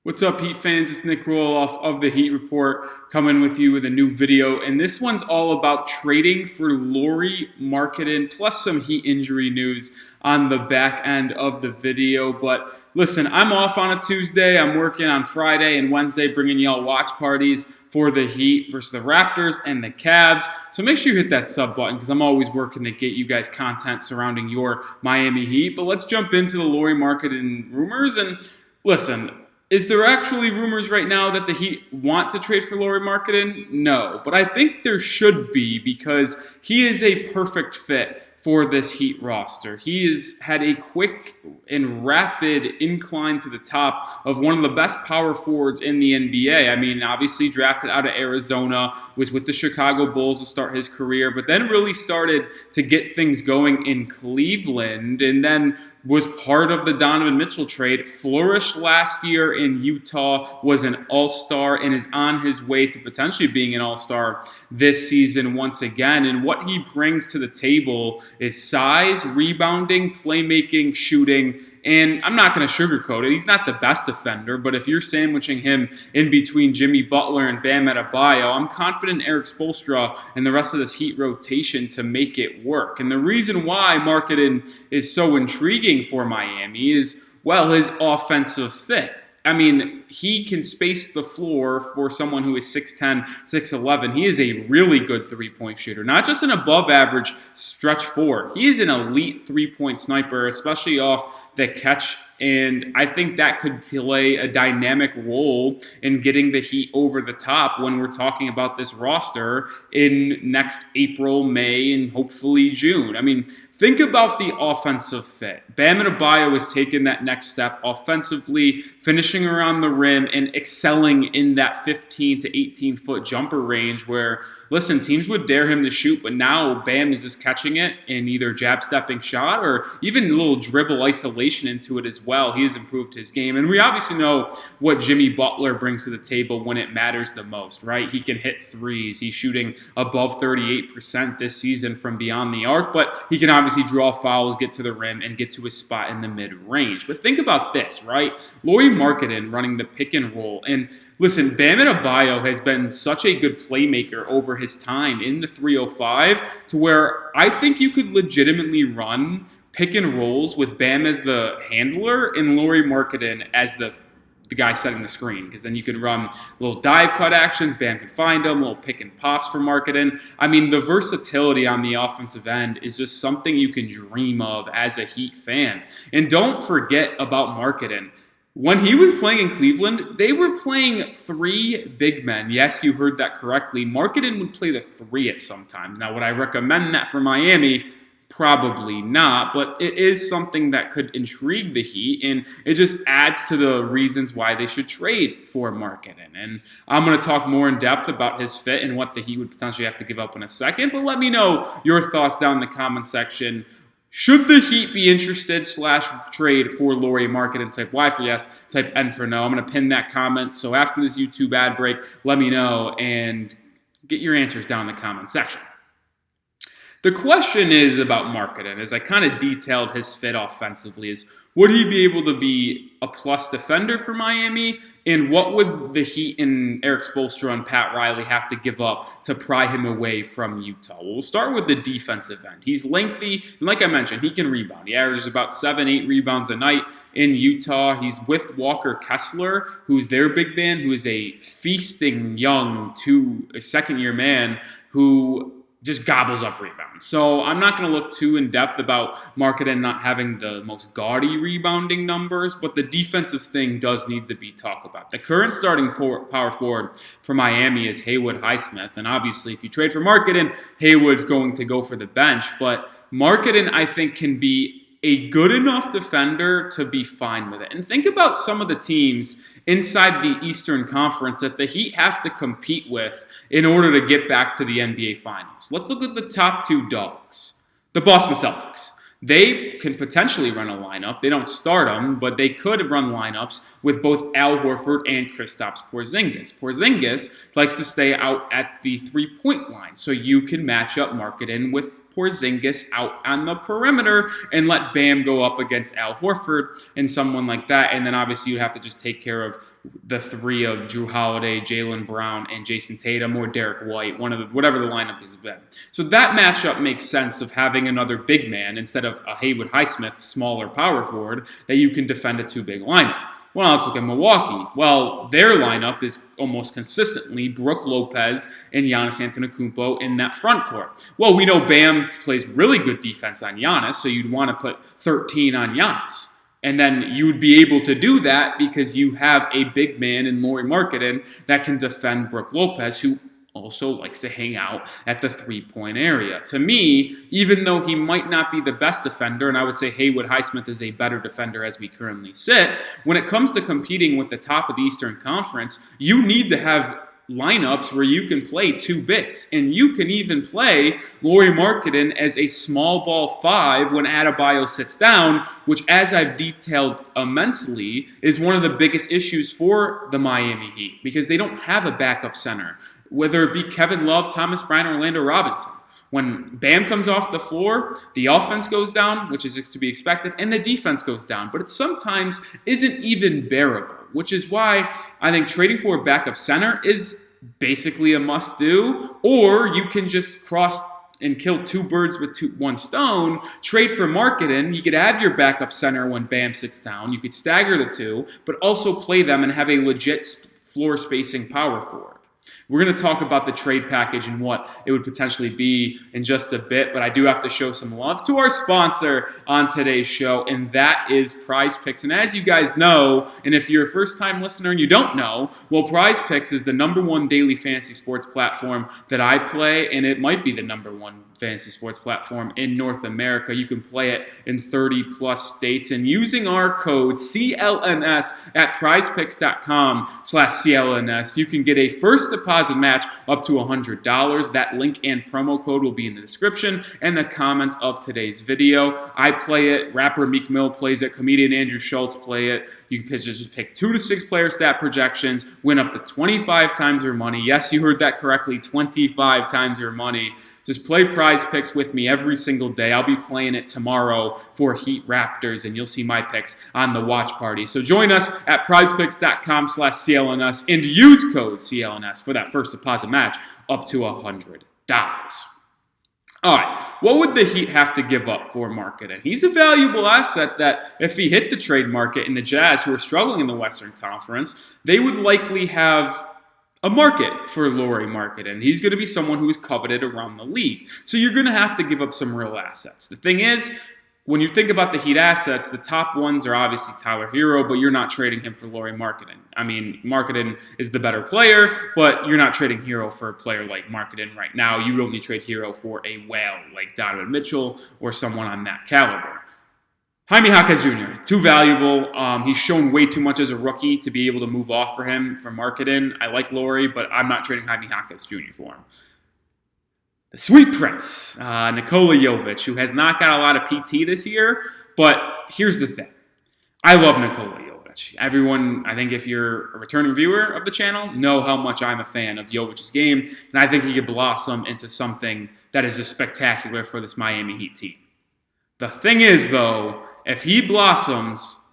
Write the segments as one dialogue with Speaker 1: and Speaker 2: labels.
Speaker 1: What's up, Heat fans? It's Nic Rohloff of the Heat Report coming with you with a new video. And this one's all about trading for Lauri Markkanen plus some Heat injury news on the back end of the video. But listen, I'm off on a Tuesday. I'm working on Friday and Wednesday, bringing y'all watch parties for the Heat versus the Raptors and the Cavs. So make sure you hit that sub button because I'm always working to get you guys content surrounding your Miami Heat. But let's jump into the Lauri Markkanen rumors. And listen, is there actually rumors right now that the Heat want to trade for Lauri Markkanen? No, but I think there should be because he is a perfect fit for this Heat roster. He has had a quick and rapid incline to the top of one of the best power forwards in the NBA. I mean, obviously drafted out of Arizona, was with the Chicago Bulls to start his career, but then really started to get things going in Cleveland and then was part of the Donovan Mitchell trade, flourished last year in Utah, was an all-star, and is on his way to potentially being an all-star this season once again. And what he brings to the table is size, rebounding, playmaking, shooting, and I'm not going to sugarcoat it. He's not the best defender, but if you're sandwiching him in between Jimmy Butler and Bam Adebayo, I'm confident Erik Spoelstra and the rest of this Heat rotation to make it work. And the reason why Markkanen is so intriguing for Miami is, well, his offensive fit. I mean, he can space the floor for someone who is 6'10", 6'11". He is a really good three-point shooter, not just an above-average stretch four. He is an elite three-point sniper, especially off the catch, and I think that could play a dynamic role in getting the Heat over the top when we're talking about this roster in next April, May, and hopefully June. I mean, think about the offensive fit. Bam Adebayo has taken that next step offensively, finishing around the rim and excelling in that 15 to 18-foot jumper range where, listen, teams would dare him to shoot, but now Bam is just catching it in either jab-stepping shot or even a little dribble isolation into it as well. He has improved his game. And we obviously know what Jimmy Butler brings to the table when it matters the most, right? He can hit threes. He's shooting above 38% this season from beyond the arc, but he can obviously draw fouls, get to the rim, and get to his spot in the mid-range. But think about this, right? Lauri Markkanen running the pick and roll. And listen, Bam Adebayo has been such a good playmaker over his time in the 305 to where I think you could legitimately run pick and rolls with Bam as the handler and Lauri Markkanen as the guy setting the screen, because then you can run little dive cut actions, Bam can find them, little pick and pops for Markkanen. I mean, the versatility on the offensive end is just something you can dream of as a Heat fan. And don't forget about Markkanen. When he was playing in Cleveland, they were playing three big men. Yes, you heard that correctly. Markkanen would play the three at some time. Now, would I recommend that for Miami? Probably not, but it is something that could intrigue the Heat, and it just adds to the reasons why they should trade for Markkanen. And I'm going to talk more in depth about his fit and what the Heat would potentially have to give up in a second, but let me know your thoughts down in the comment section. Should the Heat be interested / trade for Lauri Markkanen? Type Y for yes, type N for no. I'm going to pin that comment, so after this YouTube ad break, let me know and get your answers down in the comment section. The question is about Markkanen, as I kind of detailed his fit offensively, is would he be able to be a plus defender for Miami? And what would the Heat and Erik Spoelstra and Pat Riley have to give up to pry him away from Utah? Well, we'll start with the defensive end. He's lengthy, and like I mentioned, he can rebound. He averages about 7-8 rebounds a night in Utah. He's with Walker Kessler, who's their big man, who is a feasting young second-year man who just gobbles up rebounds. So I'm not going to look too in-depth about Markkanen not having the most gaudy rebounding numbers, but the defensive thing does need to be talked about. The current starting power forward for Miami is Haywood Highsmith, and obviously if you trade for Markkanen, Haywood's going to go for the bench, but Markkanen, I think, can be a good enough defender to be fine with it. And think about some of the teams inside the Eastern Conference that the Heat have to compete with in order to get back to the NBA Finals. Let's look at the top two dogs, the Boston Celtics. They can potentially run a lineup. They don't start them, but they could run lineups with both Al Horford and Kristaps Porzingis. Porzingis likes to stay out at the three-point line, so you can match up Markkanen with Porzingis out on the perimeter and let Bam go up against Al Horford and someone like that. And then obviously you'd have to just take care of the three of Drew Holiday, Jaylen Brown, and Jason Tatum, or Derek White, whatever the lineup has been. So that matchup makes sense of having another big man instead of a Haywood Highsmith, smaller power forward, that you can defend a two-big lineup. Well, let's look at Milwaukee. Well, their lineup is almost consistently Brook Lopez and Giannis Antetokounmpo in that front court. Well, we know Bam plays really good defense on Giannis, so you'd want to put 13 on Giannis. And then you would be able to do that because you have a big man in Lauri Markkanen that can defend Brook Lopez, who also likes to hang out at the three-point area. To me, even though he might not be the best defender, and I would say Haywood Highsmith is a better defender as we currently sit, when it comes to competing with the top of the Eastern Conference, you need to have lineups where you can play two bigs. And you can even play Lauri Markkanen as a small ball five when Adebayo sits down, which, as I've detailed immensely, is one of the biggest issues for the Miami Heat because they don't have a backup center, whether it be Kevin Love, Thomas Bryant, or Orlando Robinson. When Bam comes off the floor, the offense goes down, which is to be expected, and the defense goes down. But it sometimes isn't even bearable, which is why I think trading for a backup center is basically a must-do, or you can just cross and kill two birds with one stone, trade for Markkanen. You could have your backup center when Bam sits down. You could stagger the two, but also play them and have a legit floor spacing power forward. We're going to talk about the trade package and what it would potentially be in just a bit, but I do have to show some love to our sponsor on today's show, and that is Prize Picks. And as you guys know, and if you're a first-time listener and you don't know, well, Prize Picks is the #1 daily fantasy sports platform that I play, and it might be the #1 fantasy sports platform in North America. You can play it in 30-plus states, and using our code CLNS at prizepicks.com/CLNS, you can get a first deposit match up to $100. That link and promo code will be in the description and the comments of today's video. I play it. Rapper Meek Mill plays it. Comedian Andrew Schultz play it. You can just pick 2 to 6 player stat projections, win up to 25 times your money. Yes, you heard that correctly, 25 times your money. Just play Prize Picks with me every single day. I'll be playing it tomorrow for Heat Raptors, and you'll see my picks on the watch party. So join us at prizepicks.com/CLNS and use code CLNS for that first deposit match up to $100. All right, what would the Heat have to give up for Markkanen? He's a valuable asset that if he hit the trade market and the Jazz, who are struggling in the Western Conference, they would likely have a market for Lauri Markkanen. He's going to be someone who is coveted around the league. So you're going to have to give up some real assets. The thing is, when you think about the Heat assets, the top ones are obviously Tyler Herro, but you're not trading him for Lauri Markkanen. I mean, Markkanen is the better player, but you're not trading Herro for a player like Markkanen right now. You would only trade Herro for a whale like Donovan Mitchell or someone on that caliber. Jaime Jaquez Jr., too valuable. He's shown way too much as a rookie to be able to move off for him from Markkanen. I like Lauri, but I'm not trading Jaime Jaquez Jr. for him. The Sweet Prince, Nikola Jovic, who has not got a lot of PT this year, but here's the thing. I love Nikola Jovic. Everyone, I think if you're a returning viewer of the channel, know how much I'm a fan of Jovic's game, and I think he could blossom into something that is just spectacular for this Miami Heat team. The thing is, though, if he blossoms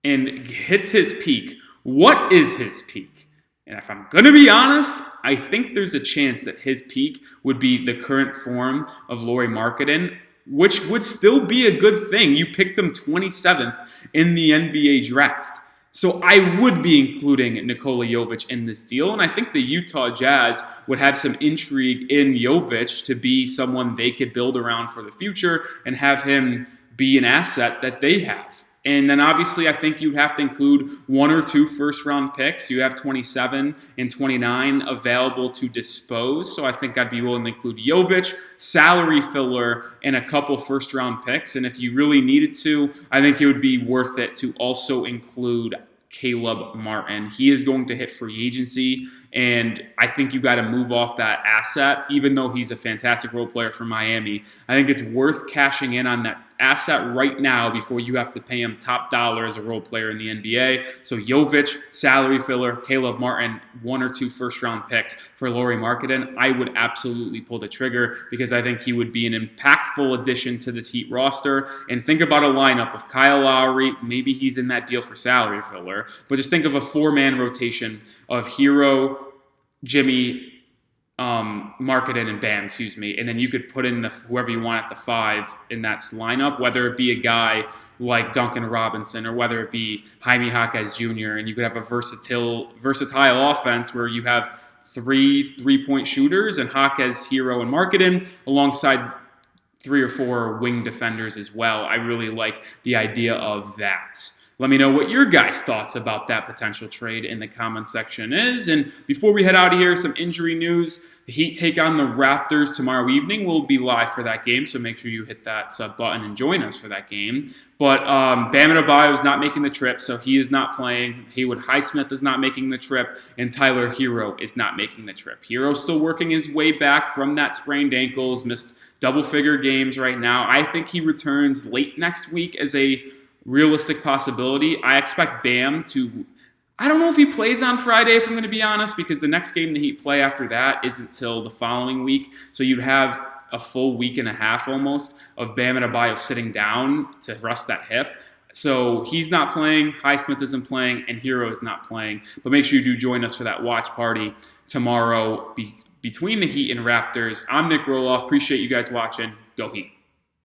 Speaker 1: and hits his peak, what is his peak? And if I'm going to be honest, I think there's a chance that his peak would be the current form of Lauri Markkanen, which would still be a good thing. You picked him 27th in the NBA draft. So I would be including Nikola Jovic in this deal, and I think the Utah Jazz would have some intrigue in Jovic to be someone they could build around for the future and have him be an asset that they have. And then obviously I think you'd have to include 1 or 2 first-round picks. You have 27 and 29 available to dispose. So I think I'd be willing to include Jovic, salary filler, and a couple first-round picks. And if you really needed to, I think it would be worth it to also include Caleb Martin. He is going to hit free agency and I think you got to move off that asset, even though he's a fantastic role player for Miami. I think it's worth cashing in on that asset right now before you have to pay him top dollar as a role player in the NBA. So Jovic, salary filler, Caleb Martin, 1 or 2 first-round picks for Lauri Markkanen. I would absolutely pull the trigger because I think he would be an impactful addition to this Heat roster. And think about a lineup of Kyle Lowry. Maybe he's in that deal for salary filler. But just think of a 4-man rotation of Herro, Jimmy, Markkanen and Bam, and then you could put in whoever you want at the 5 in that lineup, whether it be a guy like Duncan Robinson or whether it be Jaime Jaquez Jr., and you could have a versatile offense where you have 3 3-point shooters and Jaquez, Herro, and Markkanen alongside 3 or 4 wing defenders as well. I really like the idea of that. Let me know what your guys' thoughts about that potential trade in the comment section is. And before we head out of here, some injury news. The Heat take on the Raptors tomorrow evening. We'll be live for that game, so make sure you hit that sub button and join us for that game. But Bam Adebayo is not making the trip, so he is not playing. Haywood Highsmith is not making the trip, and Tyler Herro is not making the trip. Herro's still working his way back from that sprained ankles, missed double-figure games right now. I think he returns late next week as a realistic possibility. I expect Bam to, I don't know if he plays on Friday, if I'm going to be honest, because the next game the Heat play after that isn't till the following week. So you'd have a full week and a half almost of Bam Adebayo sitting down to rest that hip. So he's not playing, Highsmith isn't playing, and Herro is not playing. But make sure you do join us for that watch party tomorrow between the Heat and Raptors. I'm Nic Rohloff. Appreciate you guys watching. Go Heat.